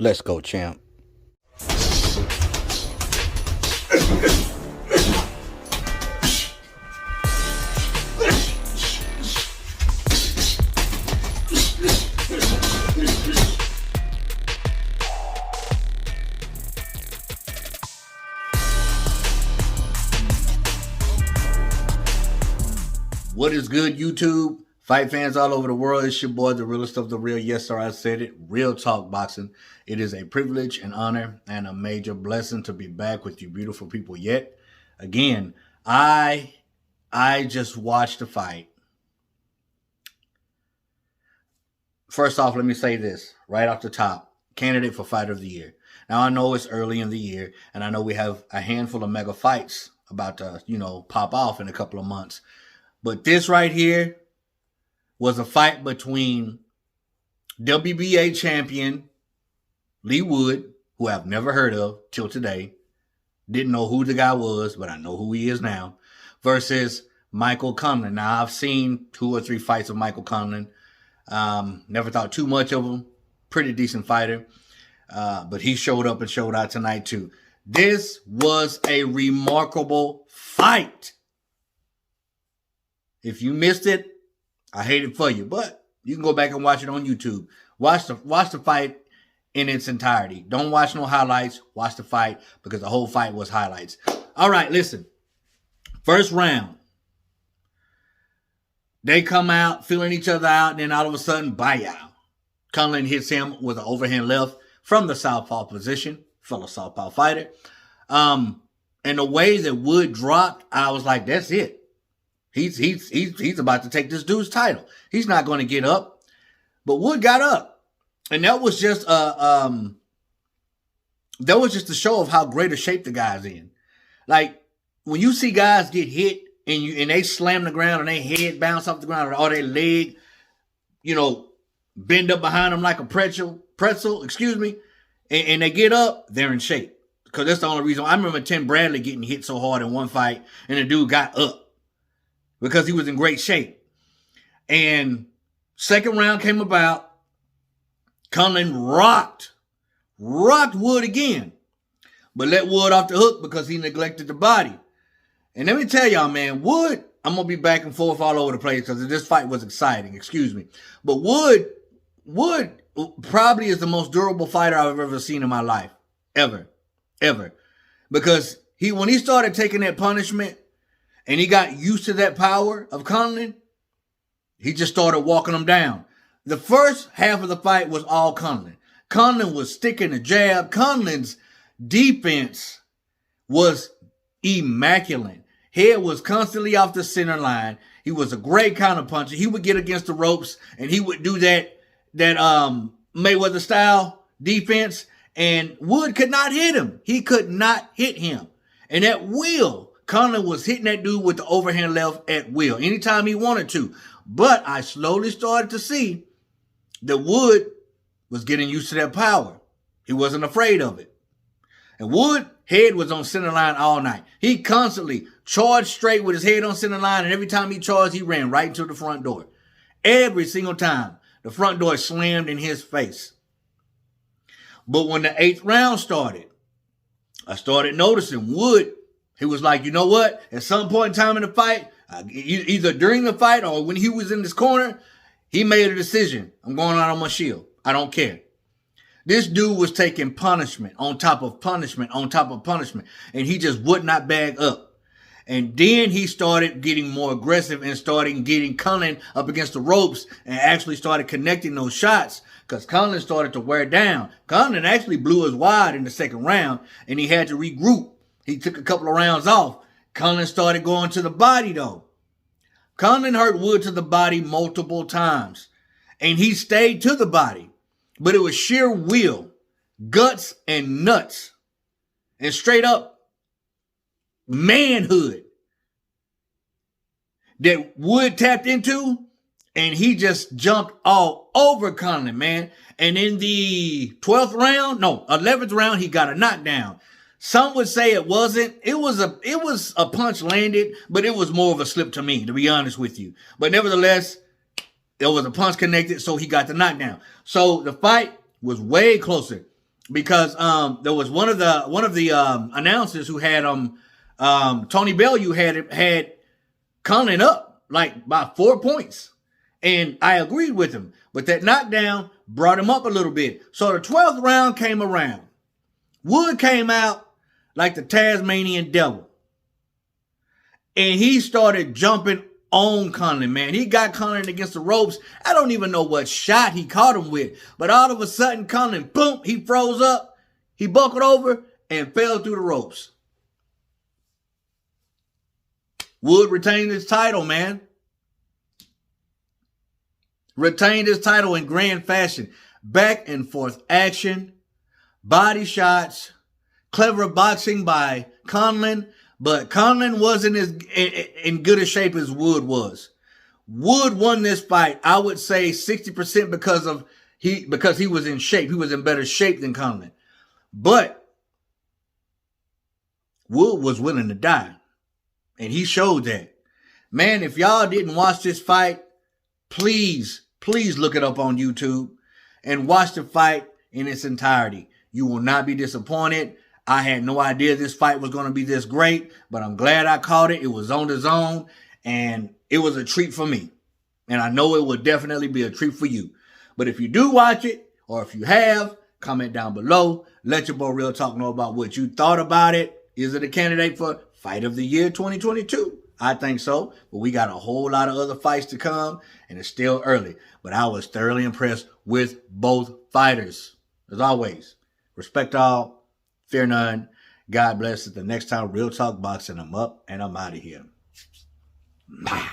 Let's go, champ. What is good, YouTube? Fight fans all over the world, it's your boy, the realest of the real. Yes, sir, I said it. Real talk boxing. It is a privilege, an honor, and a major blessing to be back with you beautiful people yet. Again, I just watched the fight. First off, let me say this right off the top. Candidate for Fighter of the Year. Now, I know it's early in the year, and I know we have a handful of mega fights about to, pop off in a couple of months. But this right here was a fight between WBA champion Leigh, who I've never heard of till today. Didn't know who the guy was, but I know who he is now. Versus Michael Conlan. Now, I've seen 2 or 3 fights of Michael Conlan. Never thought too much of him. Pretty decent fighter. But he showed up and showed out tonight too. This was a remarkable fight. If you missed it, I hate it for you, but you can go back and watch it on YouTube. Watch the fight in its entirety. Don't watch no highlights. Watch the fight because the whole fight was highlights. All right, listen. First round. They come out, feeling each other out, and then all of a sudden, bye-yow. Conlan hits him with an overhand left from the southpaw position. Fellow southpaw fighter. And the way that Wood dropped, I was like, that's it. He's about to take this dude's title. He's not going to get up. But Wood got up. And that was just a show of how great a shape the guy's in. Like, when you see guys get hit and they slam the ground and their head bounce off the ground or their leg, bend up behind them like a pretzel, and they get up, they're in shape. Because that's the only reason. I remember Tim Bradley getting hit so hard in one fight and the dude got up. Because he was in great shape. And second round came about. Conlan rocked Wood again. But let Wood off the hook because he neglected the body. And let me tell y'all, man, Wood, I'm going to be back and forth all over the place because this fight was exciting. Excuse me. But Wood probably is the most durable fighter I've ever seen in my life. Ever. Because when he started taking that punishment, and he got used to that power of Conlan, he just started walking him down. The first half of the fight was all Conlan. Conlan was sticking the jab. Conlan's defense was immaculate. Head was constantly off the center line. He was a great counterpuncher. He would get against the ropes, and he would do that Mayweather-style defense, and Wood could not hit him. He could not hit him. And at will, Conlan was hitting that dude with the overhand left at will, anytime he wanted to. But I slowly started to see that Wood was getting used to that power. He wasn't afraid of it. And Wood, head was on center line all night. He constantly charged straight with his head on center line, and every time he charged, he ran right into the front door. Every single time, the front door slammed in his face. But when the 8th round started, I started noticing Wood. He was like, you know what? At some point in time in the fight, either during the fight or when he was in this corner, he made a decision. I'm going out on my shield. I don't care. This dude was taking punishment on top of punishment on top of punishment, and he just would not bag up. And then he started getting more aggressive and started getting Conlan up against the ropes and actually started connecting those shots because Conlan started to wear down. Conlan actually blew us wide in the second round, and he had to regroup. He took a couple of rounds off. Conlan started going to the body, though. Conlan hurt Wood to the body multiple times. And he stayed to the body. But it was sheer will, guts, and nuts. And straight up manhood that Wood tapped into. And he just jumped all over Conlan, man. And in the 11th round, he got a knockdown. Some would say it wasn't. It was a punch landed, but it was more of a slip to me, to be honest with you. But nevertheless, there was a punch connected, so he got the knockdown. So the fight was way closer. because there was one of the announcers who had Tony Bellew had Conlan up like by 4 points. And I agreed with him. But that knockdown brought him up a little bit. So the 12th round came around. Wood came out like the Tasmanian devil. And he started jumping on Conlan, man. He got Conlan against the ropes. I don't even know what shot he caught him with. But all of a sudden, Conlan, boom, he froze up. He buckled over and fell through the ropes. Wood retained his title, man. Retained his title in grand fashion. Back and forth action, body shots, clever boxing by Conlan, but Conlan wasn't as in good a shape as Wood was. Wood won this fight, I would say 60% because he was in shape. He was in better shape than Conlan. But Wood was willing to die. And he showed that. Man, if y'all didn't watch this fight, please look it up on YouTube and watch the fight in its entirety. You will not be disappointed. I had no idea this fight was going to be this great, but I'm glad I caught it. It was on the zone, and it was a treat for me. And I know it will definitely be a treat for you. But if you do watch it, or if you have, comment down below. Let your boy Real Talk know about what you thought about it. Is it a candidate for Fight of the Year 2022? I think so, but we got a whole lot of other fights to come, and it's still early. But I was thoroughly impressed with both fighters. As always, respect all, fear none. God bless. Until the next time, Real Talk Boxing, I'm up and I'm out of here. Bye.